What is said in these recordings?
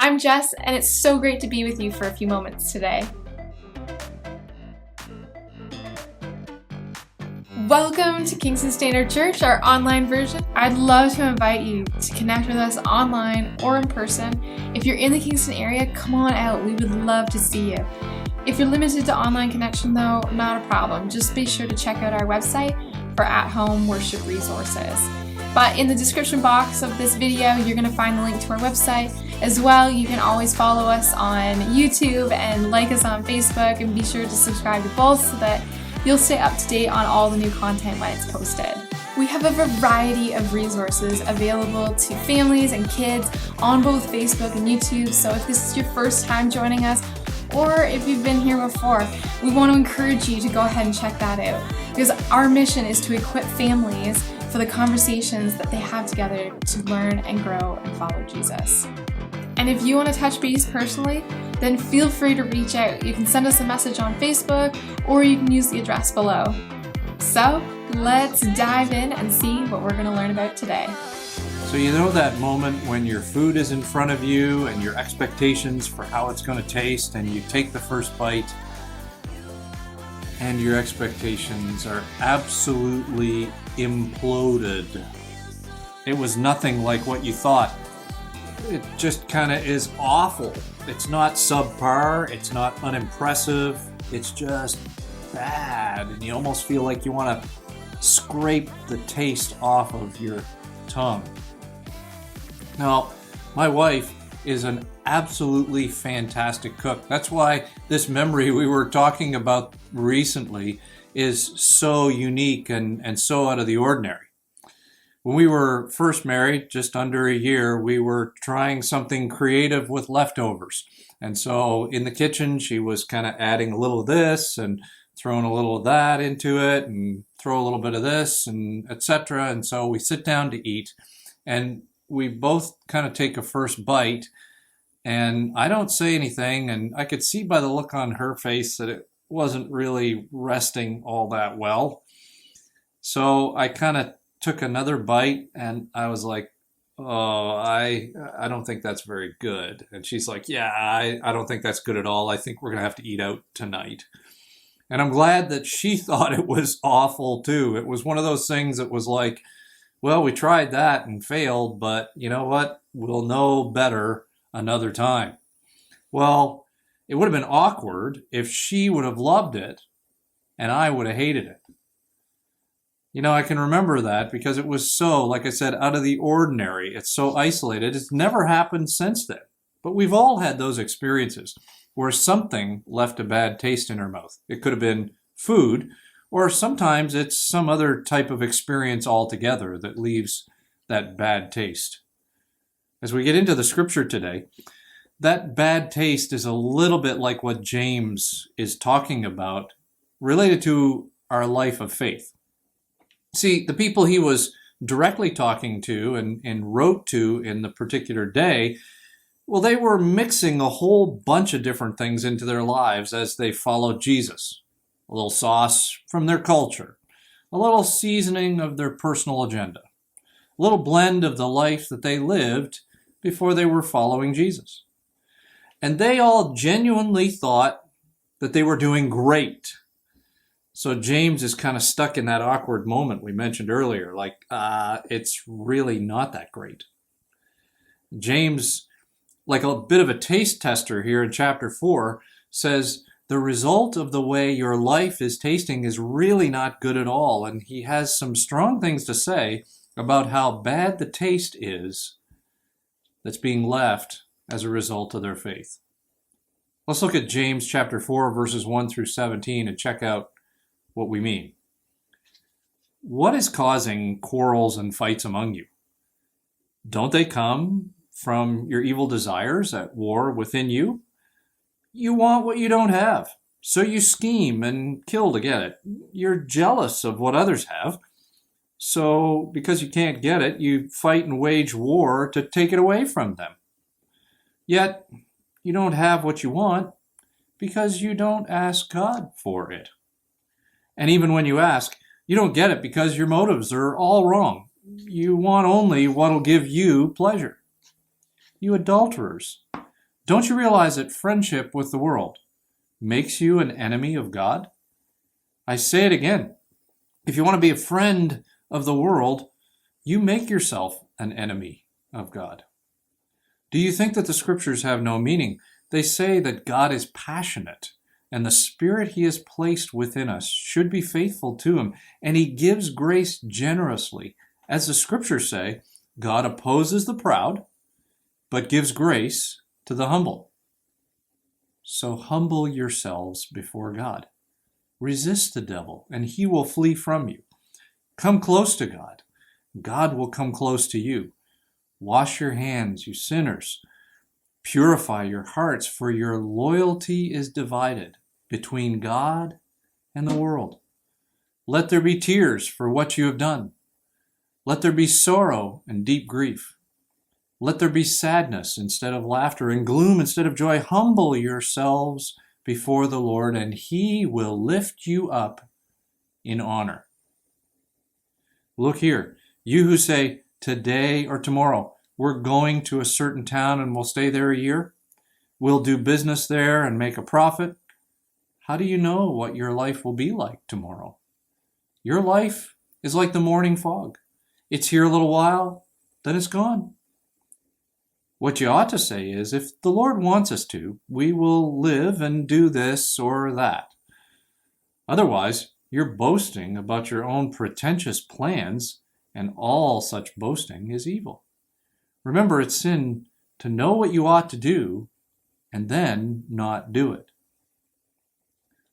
I'm Jess, and it's so great to be with you for a few moments today. Welcome to Kingston Standard Church, our online version. I'd love to invite you to connect with us online or in person. If you're in the Kingston area, come on out. We would love to see you. If you're limited to online connection though, not a problem. Just be sure to check out our website for at-home worship resources. But in the description box of this video, you're going to find the link to our website. As well, you can always follow us on YouTube and like us on Facebook, and be sure to subscribe to both so that you'll stay up to date on all the new content when it's posted. We have a variety of resources available to families and kids on both Facebook and YouTube, so if this is your first time joining us, or if you've been here before, we want to encourage you to go ahead and check that out, because our mission is to equip families for the conversations that they have together to learn and grow and follow Jesus. And if you want to touch base personally, then feel free to reach out. You can send us a message on Facebook, or you can use the address below. So let's dive in and see what we're going to learn about today. So you know that moment when your food is in front of you and your expectations for how it's going to taste, and you take the first bite and your expectations are absolutely imploded. It was nothing like what you thought. It just kind of is awful. It's not subpar, it's not unimpressive, it's just bad, and you almost feel like you want to scrape the taste off of your tongue. Now, my wife is an absolutely fantastic cook. That's why this memory we were talking about recently is so unique and so out of the ordinary. When we were first married, just under a year, we were trying something creative with leftovers. And so in the kitchen, she was kind of adding a little of this and throwing a little of that into it and throw a little bit of this and etc. And so we sit down to eat, and we both kind of take a first bite, and I don't say anything, and I could see by the look on her face that it wasn't really resting all that well. So I kind of took another bite, and I was like, oh, I don't think that's very good. And she's like, yeah, I don't think that's good at all. I think we're going to have to eat out tonight. And I'm glad that she thought it was awful too. It was one of those things that was like, well, we tried that and failed, but you know what? We'll know better another time. Well, it would have been awkward if she would have loved it and I would have hated it. You know, I can remember that because it was so, like I said, out of the ordinary. It's so isolated. It's never happened since then. But we've all had those experiences where something left a bad taste in our mouth. It could have been food, or sometimes it's some other type of experience altogether that leaves that bad taste. As we get into the scripture today, that bad taste is a little bit like what James is talking about related to our life of faith. See, the people he was directly talking to and wrote to in the particular day, well, they were mixing a whole bunch of different things into their lives as they followed Jesus. A little sauce from their culture, a little seasoning of their personal agenda, a little blend of the life that they lived before they were following Jesus. And they all genuinely thought that they were doing great. So James is kind of stuck in that awkward moment we mentioned earlier, like, it's really not that great. James, like a bit of a taste tester here in chapter 4, says the result of the way your life is tasting is really not good at all. And he has some strong things to say about how bad the taste is that's being left as a result of their faith. Let's look at James chapter 4, verses 1 through 17 and check out what we mean. What is causing quarrels and fights among you? Don't they come from your evil desires at war within you? You want what you don't have, so you scheme and kill to get it. You're jealous of what others have, so because you can't get it, you fight and wage war to take it away from them. Yet, you don't have what you want because you don't ask God for it. And even when you ask, you don't get it because your motives are all wrong. You want only what will give you pleasure. You adulterers, Don't you realize that friendship with the world makes you an enemy of God? I say it again. If you want to be a friend of the world, you make yourself an enemy of God. Do you think that the scriptures have no meaning? They say that God is passionate, and the Spirit He has placed within us should be faithful to Him, and He gives grace generously. As the scriptures say, God opposes the proud, but gives grace to the humble. So humble yourselves before God. Resist the devil, and he will flee from you. Come close to God. God will come close to you. Wash your hands, you sinners. Purify your hearts, for your loyalty is divided between God and the world. Let there be tears for what you have done. Let there be sorrow and deep grief. Let there be sadness instead of laughter and gloom instead of joy. Humble yourselves before the Lord, and He will lift you up in honor. Look here, you who say, today or tomorrow, we're going to a certain town and we'll stay there a year. We'll do business there and make a profit. How do you know what your life will be like tomorrow? Your life is like the morning fog. It's here a little while, then it's gone. What you ought to say is, if the Lord wants us to, we will live and do this or that. Otherwise, you're boasting about your own pretentious plans, and all such boasting is evil. Remember, it's sin to know what you ought to do and then not do it.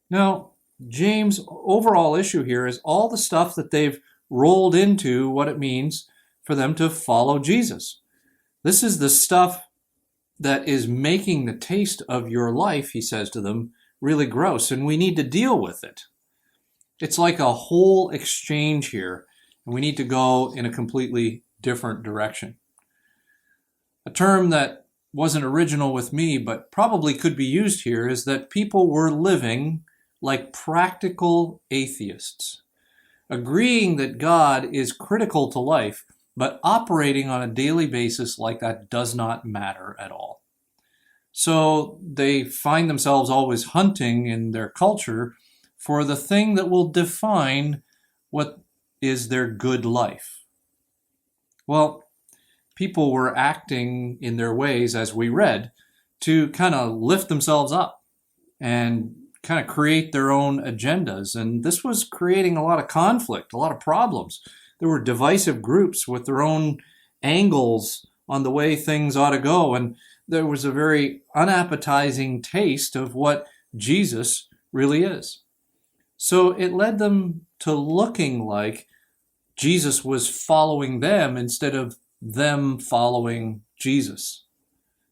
Now, James' overall issue here is all the stuff that they've rolled into what it means for them to follow Jesus. This is the stuff that is making the taste of your life, he says to them, really gross, and we need to deal with it. It's like a whole exchange here, and we need to go in a completely different direction. A term that wasn't original with me, but probably could be used here, is that people were living like practical atheists, agreeing that God is critical to life, but operating on a daily basis like that does not matter at all. So they find themselves always hunting in their culture for the thing that will define what is their good life. Well, people were acting in their ways, as we read, to kind of lift themselves up and kind of create their own agendas. And this was creating a lot of conflict, a lot of problems. There were divisive groups with their own angles on the way things ought to go. And there was a very unappetizing taste of what Jesus really is. So it led them to looking like Jesus was following them instead of them following Jesus.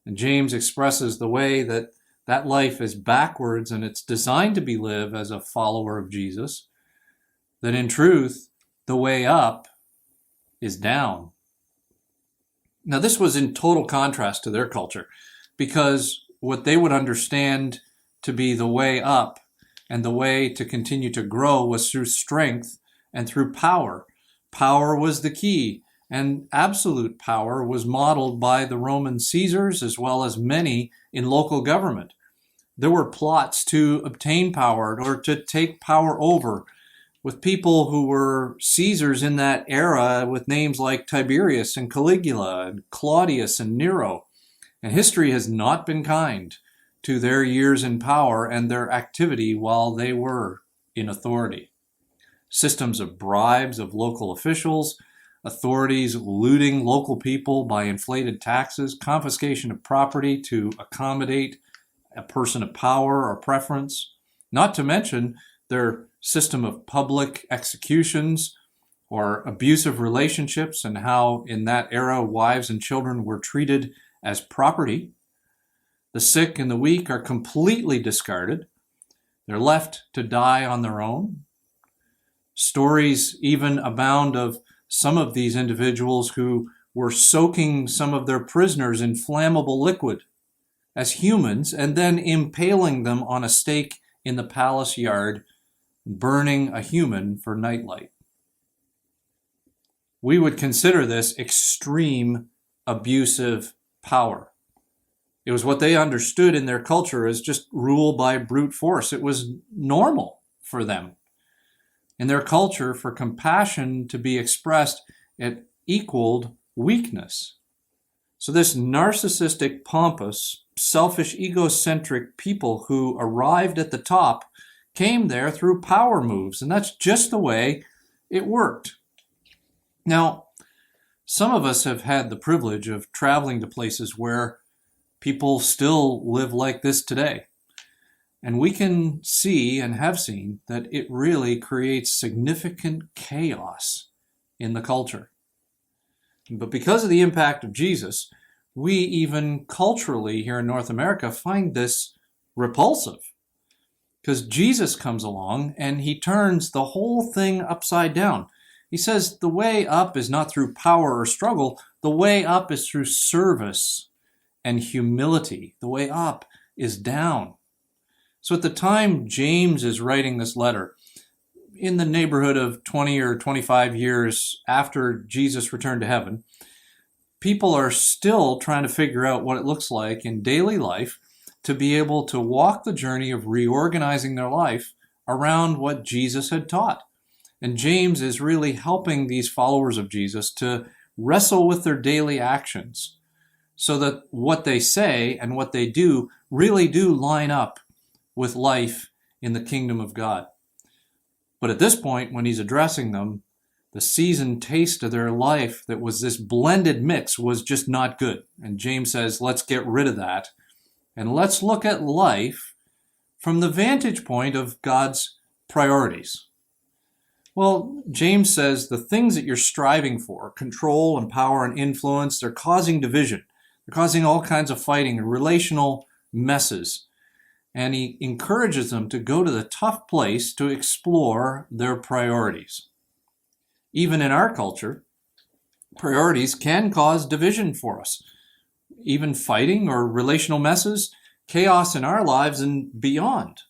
And James expresses the way that that life is backwards and it's designed to be lived as a follower of Jesus, that in truth, the way up is down. Now, this was in total contrast to their culture, because what they would understand to be the way up and the way to continue to grow was through strength and through power. Power was the key, and absolute power was modeled by the Roman Caesars as well as many in local government. There were plots to obtain power or to take power over, with people who were Caesars in that era with names like Tiberius and Caligula and Claudius and Nero. And history has not been kind to their years in power and their activity while they were in authority. Systems of bribes of local officials, authorities looting local people by inflated taxes, confiscation of property to accommodate a person of power or preference, not to mention their system of public executions or abusive relationships and how in that era wives and children were treated as property. The sick and the weak are completely discarded. They're left to die on their own. Stories even abound of some of these individuals who were soaking some of their prisoners in flammable liquid as humans and then impaling them on a stake in the palace yard, burning a human for nightlight. We would consider this extreme abusive power. It was what they understood in their culture as just rule by brute force. It was normal for them. In their culture, for compassion to be expressed, it equaled weakness. So this narcissistic, pompous, selfish, egocentric people who arrived at the top came there through power moves, and that's just the way it worked. Now, some of us have had the privilege of traveling to places where people still live like this today. And we can see and have seen that it really creates significant chaos in the culture. But because of the impact of Jesus, we even culturally here in North America find this repulsive. Because Jesus comes along and he turns the whole thing upside down. He says the way up is not through power or struggle. The way up is through service and humility. The way up is down. So at the time James is writing this letter, in the neighborhood of 20 or 25 years after Jesus returned to heaven, people are still trying to figure out what it looks like in daily life to be able to walk the journey of reorganizing their life around what Jesus had taught. And James is really helping these followers of Jesus to wrestle with their daily actions so that what they say and what they do really do line up with life in the kingdom of God. But at this point, when he's addressing them, the seasoned taste of their life that was this blended mix was just not good. And James says, let's get rid of that. And let's look at life from the vantage point of God's priorities. Well, James says the things that you're striving for, control and power and influence, they're causing division. They're causing all kinds of fighting and relational messes. And he encourages them to go to the tough place to explore their priorities. Even in our culture, priorities can cause division for us. Even fighting or relational messes, chaos in our lives and beyond.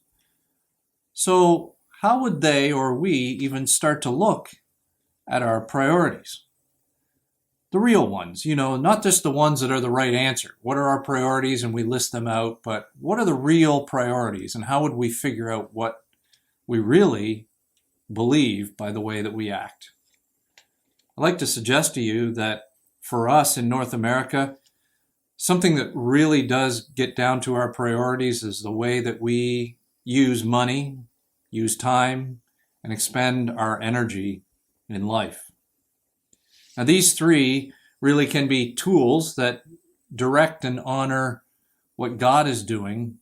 So how would they or we even start to look at our priorities? The real ones, not just the ones that are the right answer. What are our priorities? And we list them out, but what are the real priorities? And how would we figure out what we really believe by the way that we act? I'd like to suggest to you that for us in North America, something that really does get down to our priorities is the way that we use money, use time, and expend our energy in life. Now, these three really can be tools that direct and honor what God is doing,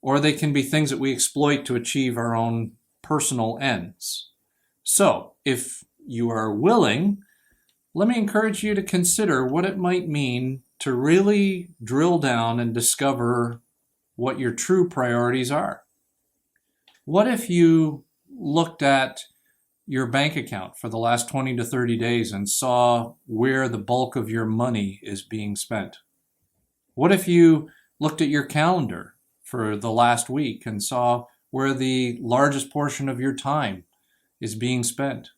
or they can be things that we exploit to achieve our own personal ends. So, if you are willing, let me encourage you to consider what it might mean to really drill down and discover what your true priorities are. What if you looked at your bank account for the last 20 to 30 days and saw where the bulk of your money is being spent? What if you looked at your calendar for the last week and saw where the largest portion of your time is being spent?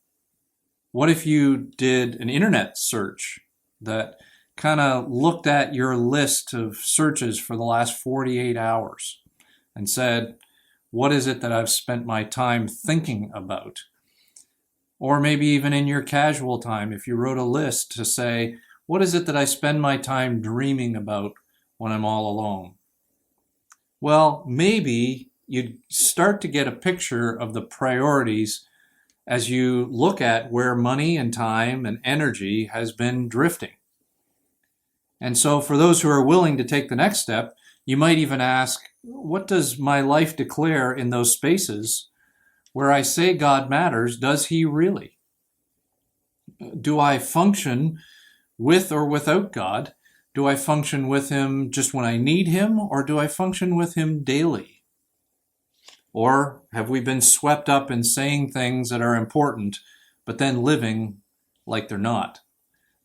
What if you did an internet search that kind of looked at your list of searches for the last 48 hours and said, what is it that I've spent my time thinking about? Or maybe even in your casual time, if you wrote a list to say, what is it that I spend my time dreaming about when I'm all alone? Well, maybe you'd start to get a picture of the priorities as you look at where money and time and energy has been drifting. And so for those who are willing to take the next step, you might even ask, what does my life declare in those spaces where I say God matters? Does he really? Do I function with or without God? Do I function with him just when I need him, or do I function with him daily? Or have we been swept up in saying things that are important, but then living like they're not?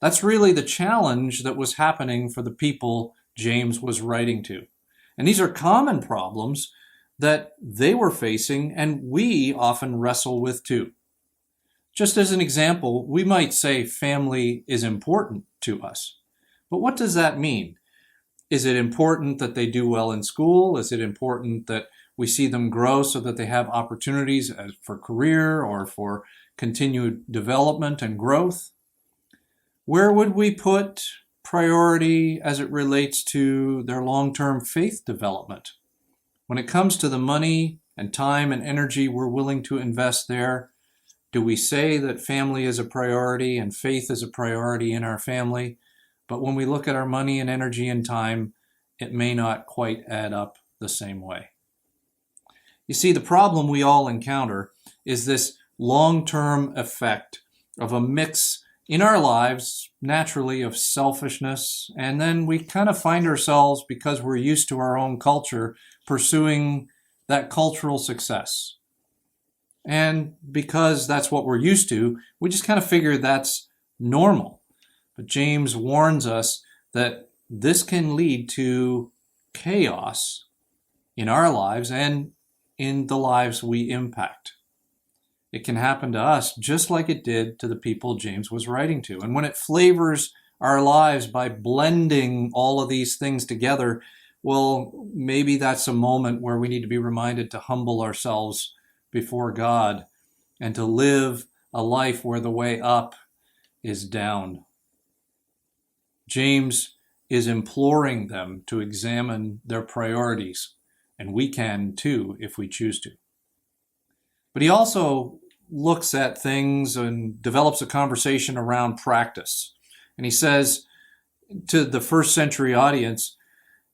That's really the challenge that was happening for the people James was writing to. And these are common problems that they were facing and we often wrestle with too. Just as an example, we might say family is important to us. But what does that mean? Is it important that they do well in school? Is it important that we see them grow so that they have opportunities for career or for continued development and growth? Where would we put priority as it relates to their long-term faith development? When it comes to the money and time and energy we're willing to invest there, do we say that family is a priority and faith is a priority in our family? But when we look at our money and energy and time, it may not quite add up the same way. You see, the problem we all encounter is this long-term effect of a mix in our lives, naturally, of selfishness, and then we kind of find ourselves, because we're used to our own culture, pursuing that cultural success. And because that's what we're used to, we just kind of figure that's normal. But James warns us that this can lead to chaos in our lives and in the lives we impact. It can happen to us just like it did to the people James was writing to. And when it flavors our lives by blending all of these things together, well, maybe that's a moment where we need to be reminded to humble ourselves before God and to live a life where the way up is down. James is imploring them to examine their priorities, and we can too if we choose to. But he also looks at things and develops a conversation around practice. And he says to the first century audience,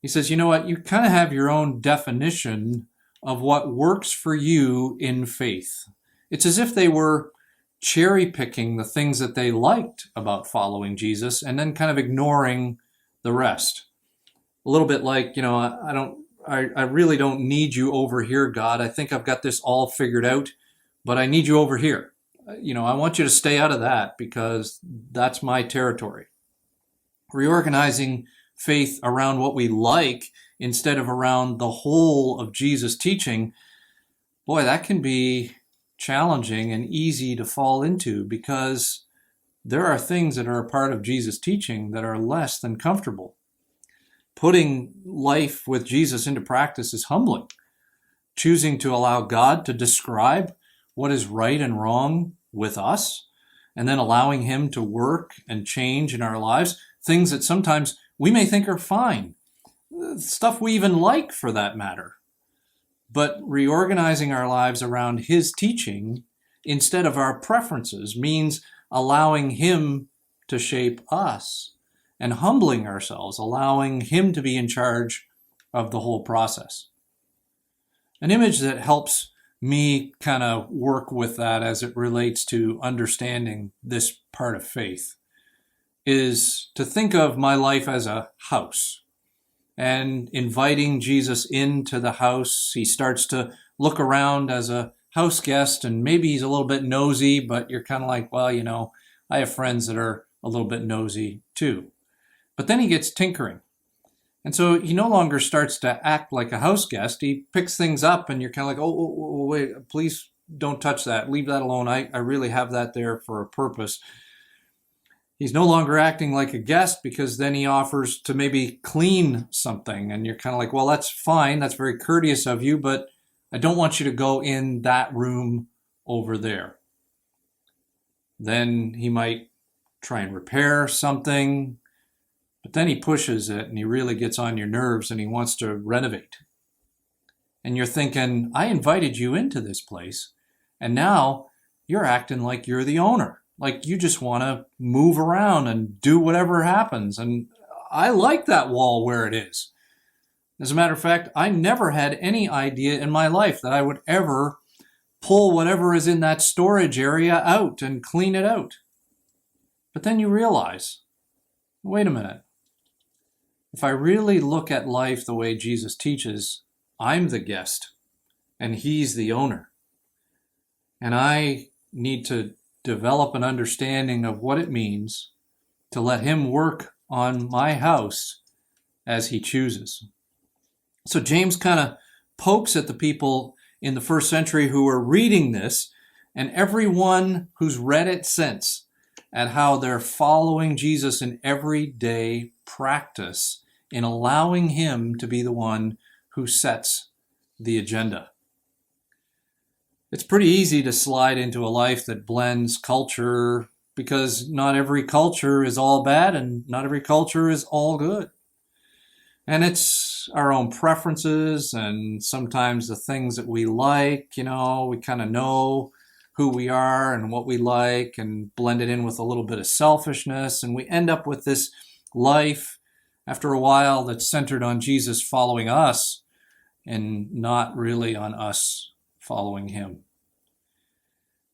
he says, you know what, you kind of have your own definition of what works for you in faith. It's as if they were cherry picking the things that they liked about following Jesus and then kind of ignoring the rest. A little bit like, you know, I really don't need you over here, God. I think I've got this all figured out, but I need you over here. You know, I want you to stay out of that because that's my territory. Reorganizing faith around what we like instead of around the whole of Jesus' teaching, boy, that can be challenging and easy to fall into because there are things that are a part of Jesus' teaching that are less than comfortable. Putting life with Jesus into practice is humbling. Choosing to allow God to describe what is right and wrong with us, and then allowing Him to work and change in our lives, things that sometimes we may think are fine, stuff we even like for that matter. But reorganizing our lives around His teaching instead of our preferences means allowing Him to shape us and humbling ourselves, allowing Him to be in charge of the whole process. An image that helps me kind of work with that as it relates to understanding this part of faith is to think of my life as a house and inviting Jesus into the house. He starts to look around as a house guest and maybe he's a little bit nosy, but you're kind of like, well, you know, I have friends that are a little bit nosy too. But then he gets tinkering. And so he no longer starts to act like a house guest. He picks things up and you're kind of like, oh, wait, please don't touch that. Leave that alone. I really have that there for a purpose. He's no longer acting like a guest because then he offers to maybe clean something. And you're kind of like, well, that's fine. That's very courteous of you, but I don't want you to go in that room over there. Then he might try and repair something. But then he pushes it and he really gets on your nerves and he wants to renovate. And you're thinking, I invited you into this place and now you're acting like you're the owner. Like you just want to move around and do whatever happens. And I like that wall where it is. As a matter of fact, I never had any idea in my life that I would ever pull whatever is in that storage area out and clean it out. But then you realize, wait a minute. If I really look at life the way Jesus teaches, I'm the guest and He's the owner. And I need to develop an understanding of what it means to let Him work on my house as He chooses. So James kind of pokes at the people in the first century who were reading this and everyone who's read it since at how they're following Jesus in everyday practice in allowing Him to be the one who sets the agenda. It's pretty easy to slide into a life that blends culture because not every culture is all bad and not every culture is all good. And it's our own preferences and sometimes the things that we like, we kind of know who we are and what we like and blend it in with a little bit of selfishness. And we end up with this life after a while that's centered on Jesus following us and not really on us following Him.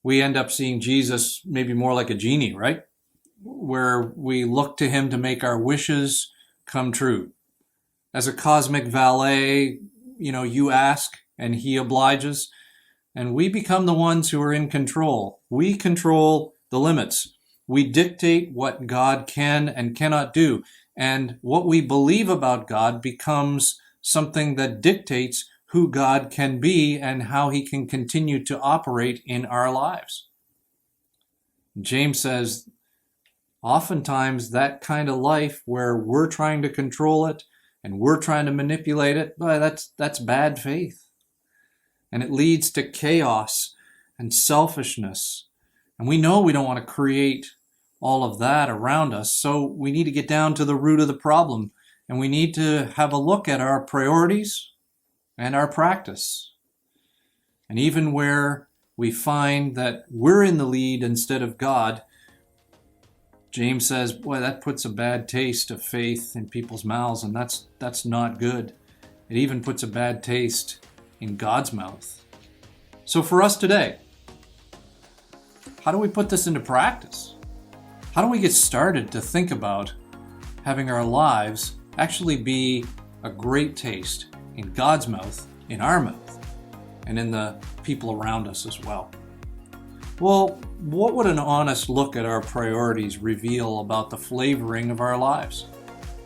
We end up seeing Jesus maybe more like a genie, right? Where we look to Him to make our wishes come true. As a cosmic valet, you ask and He obliges, and we become the ones who are in control. We control the limits. We dictate what God can and cannot do, and what we believe about God becomes something that dictates who God can be and how He can continue to operate in our lives. James says, oftentimes that kind of life where we're trying to control it and we're trying to manipulate it, boy, that's bad faith. And it leads to chaos and selfishness. And we know we don't want to create all of that around us, so we need to get down to the root of the problem. And we need to have a look at our priorities and our practice. And even where we find that we're in the lead instead of God, James says, boy, that puts a bad taste of faith in people's mouths, and that's not good. It even puts a bad taste in God's mouth. So for us today, how do we put this into practice? How do we get started to think about having our lives actually be a great taste in God's mouth, in our mouth, and in the people around us as well? Well, what would an honest look at our priorities reveal about the flavoring of our lives?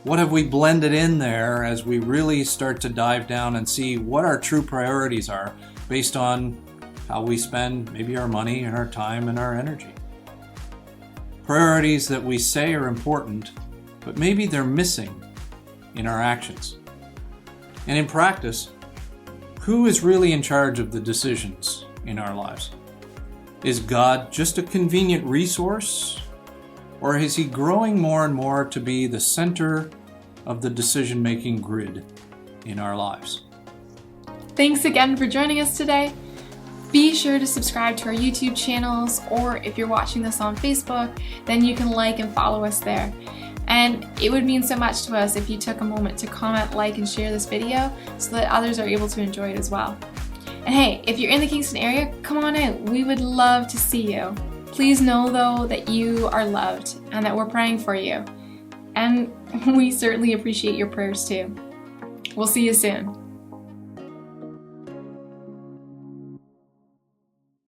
What have we blended in there as we really start to dive down and see what our true priorities are based on how we spend maybe our money and our time and our energy? Priorities that we say are important, but maybe they're missing in our actions. And in practice, who is really in charge of the decisions in our lives? Is God just a convenient resource, or is He growing more and more to be the center of the decision-making grid in our lives? Thanks again for joining us today. Be sure to subscribe to our YouTube channels, or if you're watching this on Facebook, then you can like and follow us there. And it would mean so much to us if you took a moment to comment, like, and share this video so that others are able to enjoy it as well. And hey, if you're in the Kingston area, come on out. We would love to see you. Please know though that you are loved and that we're praying for you. And we certainly appreciate your prayers too. We'll see you soon.